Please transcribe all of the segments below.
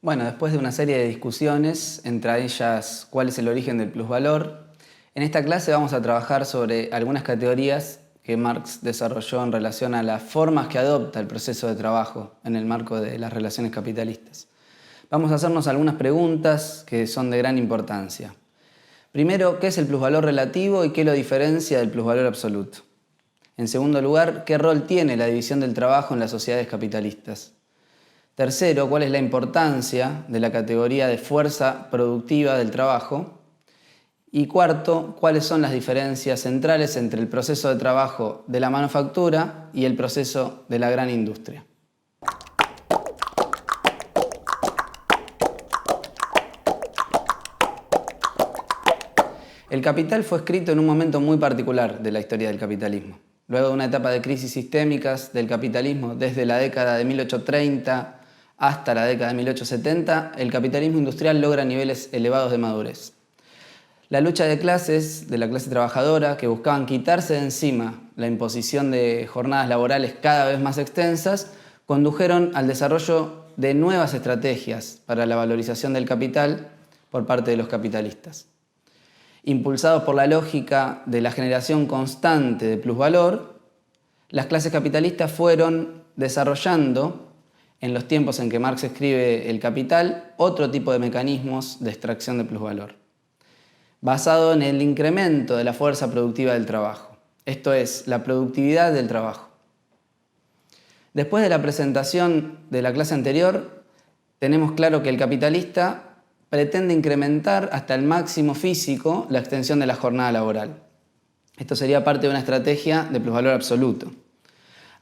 Bueno, después de una serie de discusiones, entre ellas cuál es el origen del plusvalor, en esta clase vamos a trabajar sobre algunas categorías que Marx desarrolló en relación a las formas que adopta el proceso de trabajo en el marco de las relaciones capitalistas. Vamos a hacernos algunas preguntas que son de gran importancia. Primero, ¿qué es el plusvalor relativo y qué lo diferencia del plusvalor absoluto? En segundo lugar, ¿qué rol tiene la división del trabajo en las sociedades capitalistas? Tercero, ¿cuál es la importancia de la categoría de fuerza productiva del trabajo? Y cuarto, ¿cuáles son las diferencias centrales entre el proceso de trabajo de la manufactura y el proceso de la gran industria? El Capital fue escrito en un momento muy particular de la historia del capitalismo. Luego de una etapa de crisis sistémicas del capitalismo desde la década de 1830 hasta la década de 1870, el capitalismo industrial logra niveles elevados de madurez. La lucha de clases, de la clase trabajadora, que buscaban quitarse de encima la imposición de jornadas laborales cada vez más extensas, condujeron al desarrollo de nuevas estrategias para la valorización del capital por parte de los capitalistas. Impulsados por la lógica de la generación constante de plusvalor, las clases capitalistas fueron desarrollando, en los tiempos en que Marx escribe El Capital, otro tipo de mecanismos de extracción de plusvalor, basado en el incremento de la fuerza productiva del trabajo, esto es, la productividad del trabajo. Después de la presentación de la clase anterior, tenemos claro que el capitalista pretende incrementar hasta el máximo físico la extensión de la jornada laboral. Esto sería parte de una estrategia de plusvalor absoluto.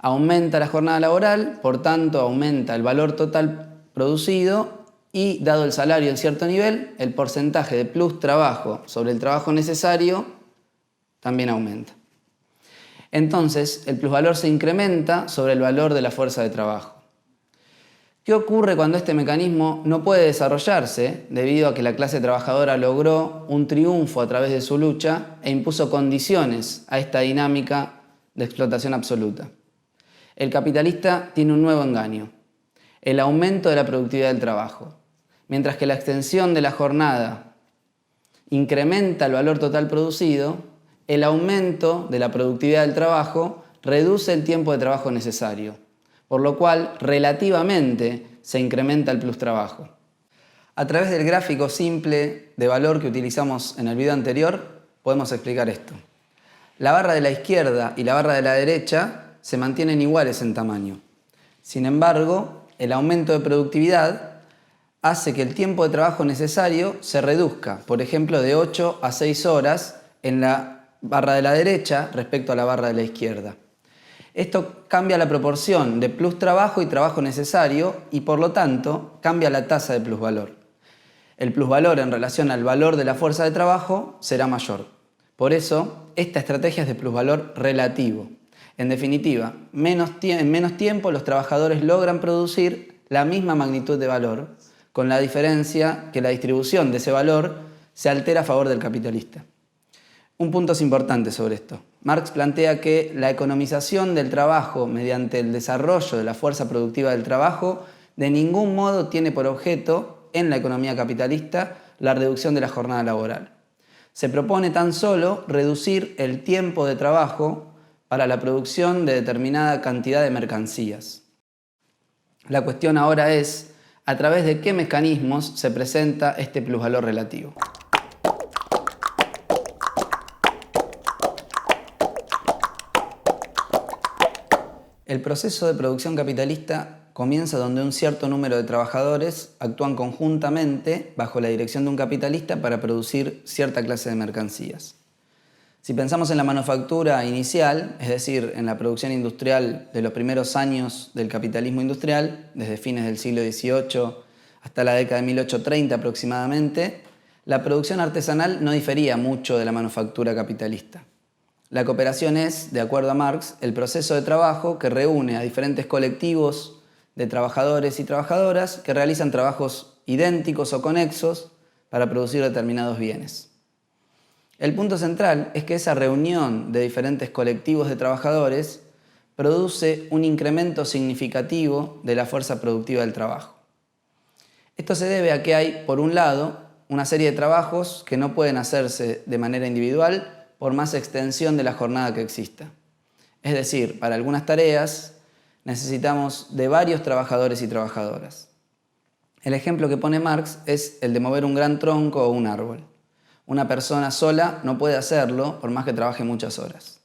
Aumenta la jornada laboral, por tanto aumenta el valor total producido y, dado el salario en cierto nivel, el porcentaje de plus trabajo sobre el trabajo necesario también aumenta. Entonces, el plusvalor se incrementa sobre el valor de la fuerza de trabajo. ¿Qué ocurre cuando este mecanismo no puede desarrollarse debido a que la clase trabajadora logró un triunfo a través de su lucha e impuso condiciones a esta dinámica de explotación absoluta? El capitalista tiene un nuevo engaño: el aumento de la productividad del trabajo. Mientras que la extensión de la jornada incrementa el valor total producido, el aumento de la productividad del trabajo reduce el tiempo de trabajo necesario, por lo cual relativamente se incrementa el plus trabajo. A través del gráfico simple de valor que utilizamos en el video anterior, podemos explicar esto. La barra de la izquierda y la barra de la derecha se mantienen iguales en tamaño. Sin embargo, el aumento de productividad hace que el tiempo de trabajo necesario se reduzca, por ejemplo, de 8 a 6 horas en la barra de la derecha respecto a la barra de la izquierda. Esto cambia la proporción de plus trabajo y trabajo necesario y, por lo tanto, cambia la tasa de plusvalor. El plusvalor en relación al valor de la fuerza de trabajo será mayor. Por eso, esta estrategia es de plusvalor relativo. En definitiva, en menos tiempo los trabajadores logran producir la misma magnitud de valor, con la diferencia que la distribución de ese valor se altera a favor del capitalista. Un punto es importante sobre esto. Marx plantea que la economización del trabajo mediante el desarrollo de la fuerza productiva del trabajo de ningún modo tiene por objeto, en la economía capitalista, la reducción de la jornada laboral. Se propone tan solo reducir el tiempo de trabajo para la producción de determinada cantidad de mercancías. La cuestión ahora es, ¿a través de qué mecanismos se presenta este plusvalor relativo? El proceso de producción capitalista comienza donde un cierto número de trabajadores actúan conjuntamente bajo la dirección de un capitalista para producir cierta clase de mercancías. Si pensamos en la manufactura inicial, es decir, en la producción industrial de los primeros años del capitalismo industrial, desde fines del siglo XVIII hasta la década de 1830 aproximadamente, la producción artesanal no difería mucho de la manufactura capitalista. La cooperación es, de acuerdo a Marx, el proceso de trabajo que reúne a diferentes colectivos de trabajadores y trabajadoras que realizan trabajos idénticos o conexos para producir determinados bienes. El punto central es que esa reunión de diferentes colectivos de trabajadores produce un incremento significativo de la fuerza productiva del trabajo. Esto se debe a que hay, por un lado, una serie de trabajos que no pueden hacerse de manera individual por más extensión de la jornada que exista. Es decir, para algunas tareas necesitamos de varios trabajadores y trabajadoras. El ejemplo que pone Marx es el de mover un gran tronco o un árbol. Una persona sola no puede hacerlo por más que trabaje muchas horas.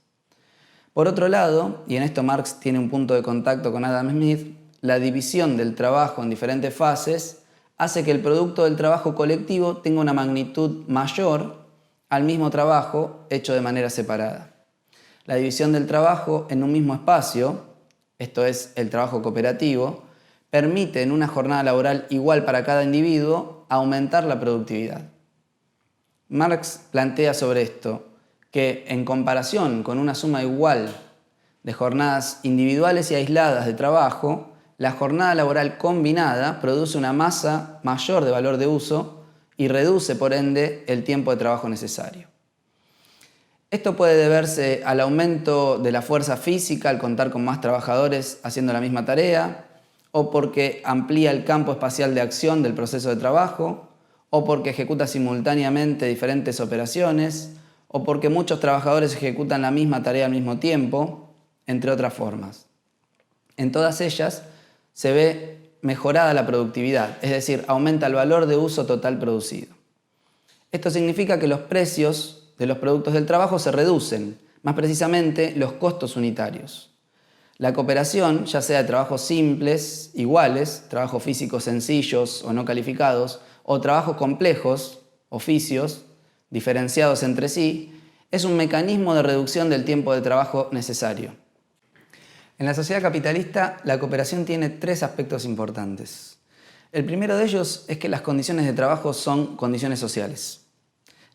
Por otro lado, y en esto Marx tiene un punto de contacto con Adam Smith, la división del trabajo en diferentes fases hace que el producto del trabajo colectivo tenga una magnitud mayor al mismo trabajo hecho de manera separada. La división del trabajo en un mismo espacio, esto es el trabajo cooperativo, permite en una jornada laboral igual para cada individuo aumentar la productividad. Marx plantea sobre esto que en comparación con una suma igual de jornadas individuales y aisladas de trabajo, la jornada laboral combinada produce una masa mayor de valor de uso y reduce por ende el tiempo de trabajo necesario. Esto puede deberse al aumento de la fuerza física al contar con más trabajadores haciendo la misma tarea, o porque amplía el campo espacial de acción del proceso de trabajo, o porque ejecuta simultáneamente diferentes operaciones, o porque muchos trabajadores ejecutan la misma tarea al mismo tiempo, entre otras formas. En todas ellas se ve mejorada la productividad, es decir, aumenta el valor de uso total producido. Esto significa que los precios de los productos del trabajo se reducen, más precisamente los costos unitarios. La cooperación, ya sea de trabajos simples, iguales, trabajos físicos sencillos o no calificados, o trabajos complejos, oficios, diferenciados entre sí, es un mecanismo de reducción del tiempo de trabajo necesario. En la sociedad capitalista, la cooperación tiene tres aspectos importantes. El primero de ellos es que las condiciones de trabajo son condiciones sociales.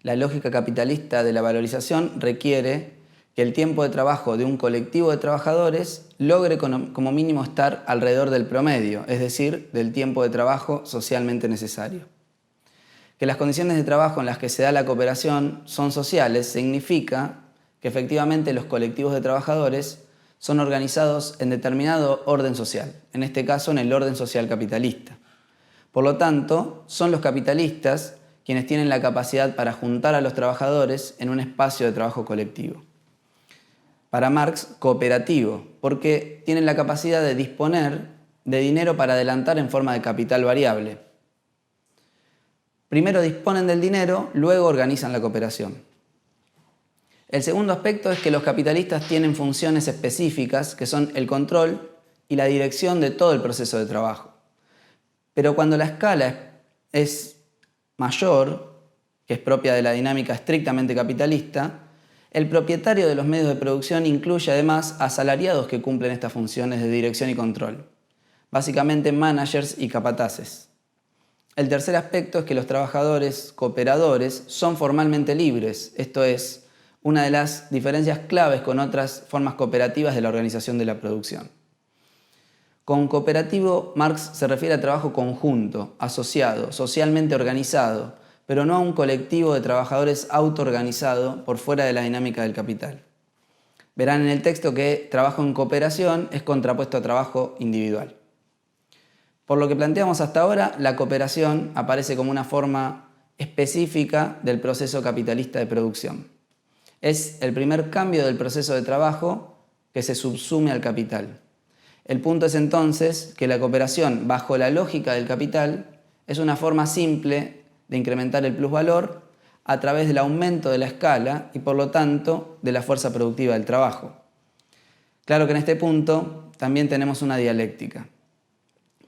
La lógica capitalista de la valorización requiere que el tiempo de trabajo de un colectivo de trabajadores logre como mínimo estar alrededor del promedio, es decir, del tiempo de trabajo socialmente necesario. Que las condiciones de trabajo en las que se da la cooperación son sociales significa que efectivamente los colectivos de trabajadores son organizados en determinado orden social, en este caso en el orden social capitalista. Por lo tanto, son los capitalistas quienes tienen la capacidad para juntar a los trabajadores en un espacio de trabajo colectivo. Para Marx, cooperativo, porque tienen la capacidad de disponer de dinero para adelantar en forma de capital variable. Primero disponen del dinero, luego organizan la cooperación. El segundo aspecto es que los capitalistas tienen funciones específicas que son el control y la dirección de todo el proceso de trabajo. Pero cuando la escala es mayor, que es propia de la dinámica estrictamente capitalista, el propietario de los medios de producción incluye además asalariados que cumplen estas funciones de dirección y control, básicamente managers y capataces. El tercer aspecto es que los trabajadores cooperadores son formalmente libres, esto es, una de las diferencias claves con otras formas cooperativas de la organización de la producción. Con cooperativo, Marx se refiere a trabajo conjunto, asociado, socialmente organizado, pero no a un colectivo de trabajadores autoorganizado por fuera de la dinámica del capital. Verán en el texto que trabajo en cooperación es contrapuesto a trabajo individual. Por lo que planteamos hasta ahora, la cooperación aparece como una forma específica del proceso capitalista de producción. Es el primer cambio del proceso de trabajo que se subsume al capital. El punto es entonces que la cooperación, bajo la lógica del capital, es una forma simple de incrementar el plusvalor a través del aumento de la escala y por lo tanto de la fuerza productiva del trabajo. Claro que en este punto también tenemos una dialéctica.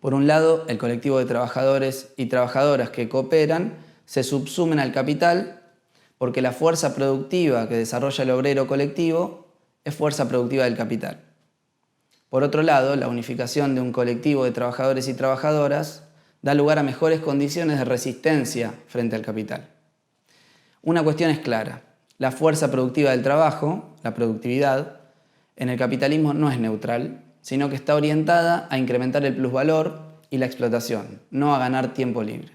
Por un lado, el colectivo de trabajadores y trabajadoras que cooperan se subsumen al capital porque la fuerza productiva que desarrolla el obrero colectivo es fuerza productiva del capital. Por otro lado, la unificación de un colectivo de trabajadores y trabajadoras da lugar a mejores condiciones de resistencia frente al capital. Una cuestión es clara: la fuerza productiva del trabajo, la productividad, en el capitalismo no es neutral, sino que está orientada a incrementar el plusvalor y la explotación, no a ganar tiempo libre.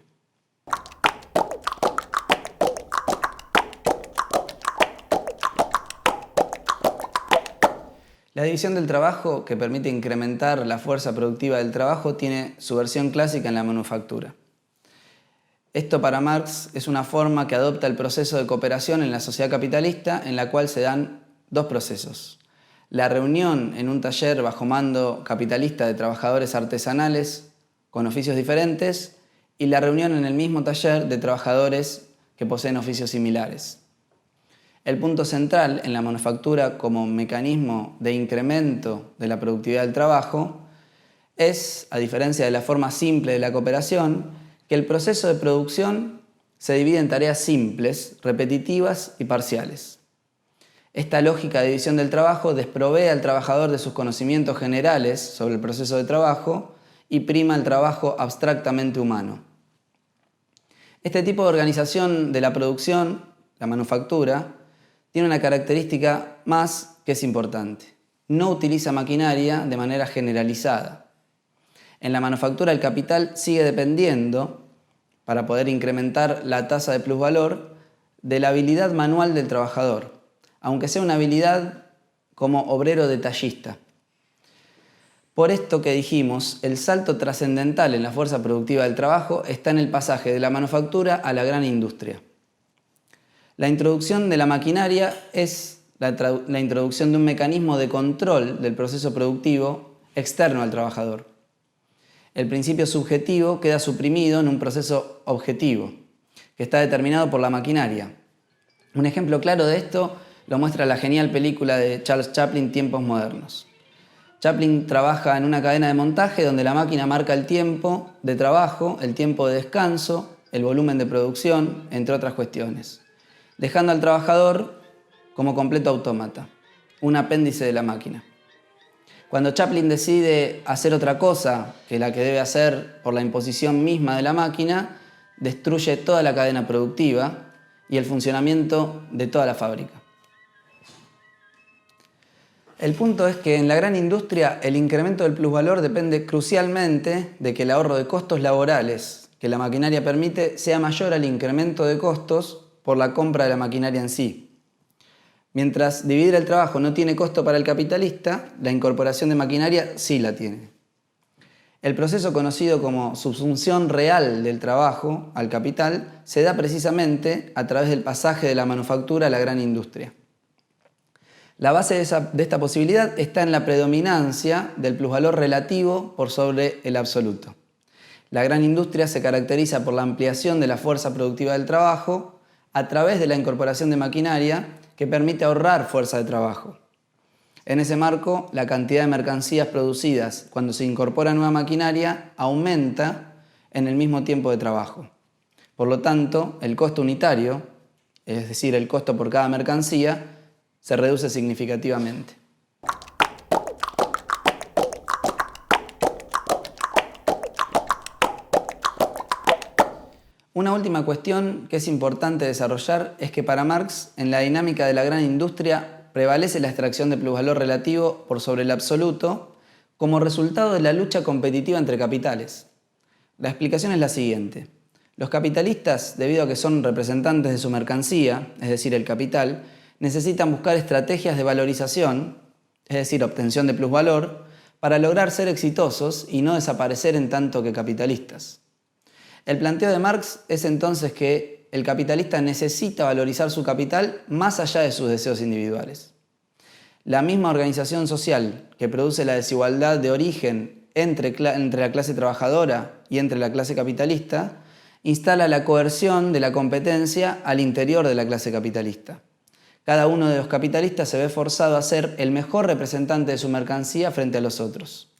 La división del trabajo, que permite incrementar la fuerza productiva del trabajo, tiene su versión clásica en la manufactura. Esto para Marx es una forma que adopta el proceso de cooperación en la sociedad capitalista, en la cual se dan dos procesos. La reunión en un taller bajo mando capitalista de trabajadores artesanales con oficios diferentes y la reunión en el mismo taller de trabajadores que poseen oficios similares. El punto central en la manufactura como mecanismo de incremento de la productividad del trabajo es, a diferencia de la forma simple de la cooperación, que el proceso de producción se divide en tareas simples, repetitivas y parciales. Esta lógica de división del trabajo desprovee al trabajador de sus conocimientos generales sobre el proceso de trabajo y prima el trabajo abstractamente humano. Este tipo de organización de la producción, la manufactura, tiene una característica más que es importante. No utiliza maquinaria de manera generalizada. En la manufactura el capital sigue dependiendo, para poder incrementar la tasa de plusvalor, de la habilidad manual del trabajador, aunque sea una habilidad como obrero detallista. Por esto que dijimos, el salto trascendental en la fuerza productiva del trabajo está en el pasaje de la manufactura a la gran industria. La introducción de la maquinaria es la introducción de un mecanismo de control del proceso productivo externo al trabajador. El principio subjetivo queda suprimido en un proceso objetivo, que está determinado por la maquinaria. Un ejemplo claro de esto lo muestra la genial película de Charles Chaplin, Tiempos modernos. Chaplin trabaja en una cadena de montaje donde la máquina marca el tiempo de trabajo, el tiempo de descanso, el volumen de producción, entre otras cuestiones, dejando al trabajador como completo autómata, un apéndice de la máquina. Cuando Chaplin decide hacer otra cosa que la que debe hacer por la imposición misma de la máquina, destruye toda la cadena productiva y el funcionamiento de toda la fábrica. El punto es que en la gran industria el incremento del plusvalor depende crucialmente de que el ahorro de costos laborales que la maquinaria permite sea mayor al incremento de costos por la compra de la maquinaria en sí. Mientras dividir el trabajo no tiene costo para el capitalista, la incorporación de maquinaria sí la tiene. El proceso conocido como subsunción real del trabajo al capital se da precisamente a través del pasaje de la manufactura a la gran industria. La base de esta posibilidad está en la predominancia del plusvalor relativo por sobre el absoluto. La gran industria se caracteriza por la ampliación de la fuerza productiva del trabajo a través de la incorporación de maquinaria que permite ahorrar fuerza de trabajo. En ese marco, la cantidad de mercancías producidas cuando se incorpora nueva maquinaria aumenta en el mismo tiempo de trabajo. Por lo tanto, el costo unitario, es decir, el costo por cada mercancía, se reduce significativamente. Una última cuestión que es importante desarrollar es que para Marx, en la dinámica de la gran industria, prevalece la extracción de plusvalor relativo por sobre el absoluto como resultado de la lucha competitiva entre capitales. La explicación es la siguiente. Los capitalistas, debido a que son representantes de su mercancía, es decir, el capital, necesitan buscar estrategias de valorización, es decir, obtención de plusvalor, para lograr ser exitosos y no desaparecer en tanto que capitalistas. El planteo de Marx es entonces que el capitalista necesita valorizar su capital más allá de sus deseos individuales. La misma organización social que produce la desigualdad de origen entre la clase trabajadora y entre la clase capitalista instala la coerción de la competencia al interior de la clase capitalista. Cada uno de los capitalistas se ve forzado a ser el mejor representante de su mercancía frente a los otros.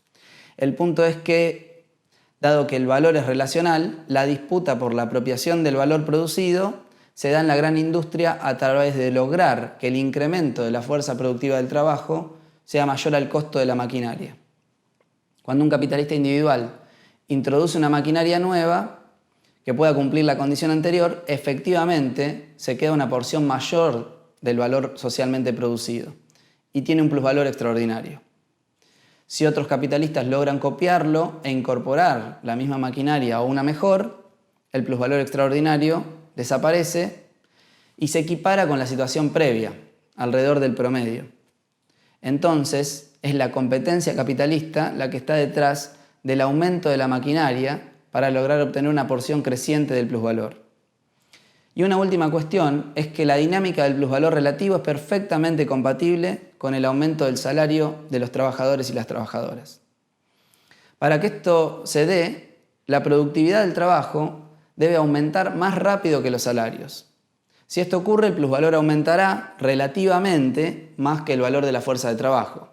El punto es que, dado que el valor es relacional, la disputa por la apropiación del valor producido se da en la gran industria a través de lograr que el incremento de la fuerza productiva del trabajo sea mayor al costo de la maquinaria. Cuando un capitalista individual introduce una maquinaria nueva que pueda cumplir la condición anterior, efectivamente se queda una porción mayor del valor socialmente producido y tiene un plusvalor extraordinario. Si otros capitalistas logran copiarlo e incorporar la misma maquinaria o una mejor, el plusvalor extraordinario desaparece y se equipara con la situación previa, alrededor del promedio. Entonces, es la competencia capitalista la que está detrás del aumento de la maquinaria para lograr obtener una porción creciente del plusvalor. Y una última cuestión es que la dinámica del plusvalor relativo es perfectamente compatible con el aumento del salario de los trabajadores y las trabajadoras. Para que esto se dé, la productividad del trabajo debe aumentar más rápido que los salarios. Si esto ocurre, el plusvalor aumentará relativamente más que el valor de la fuerza de trabajo.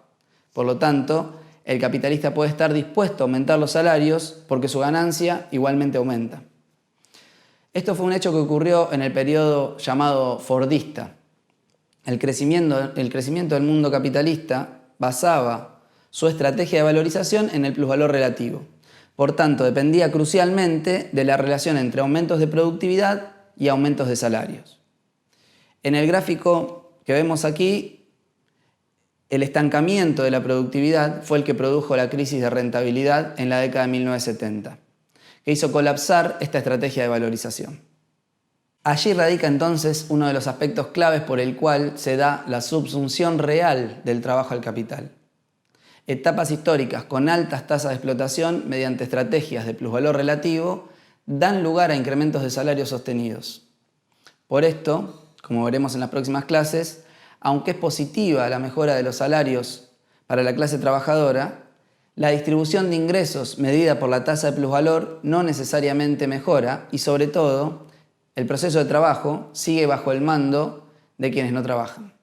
Por lo tanto, el capitalista puede estar dispuesto a aumentar los salarios porque su ganancia igualmente aumenta. Esto fue un hecho que ocurrió en el periodo llamado Fordista. El crecimiento del mundo capitalista basaba su estrategia de valorización en el plusvalor relativo. Por tanto, dependía crucialmente de la relación entre aumentos de productividad y aumentos de salarios. En el gráfico que vemos aquí, el estancamiento de la productividad fue el que produjo la crisis de rentabilidad en la década de 1970, que hizo colapsar esta estrategia de valorización. Allí radica entonces uno de los aspectos claves por el cual se da la subsunción real del trabajo al capital. Etapas históricas con altas tasas de explotación mediante estrategias de plusvalor relativo dan lugar a incrementos de salarios sostenidos. Por esto, como veremos en las próximas clases, aunque es positiva la mejora de los salarios para la clase trabajadora, la distribución de ingresos medida por la tasa de plusvalor no necesariamente mejora y, sobre todo, el proceso de trabajo sigue bajo el mando de quienes no trabajan.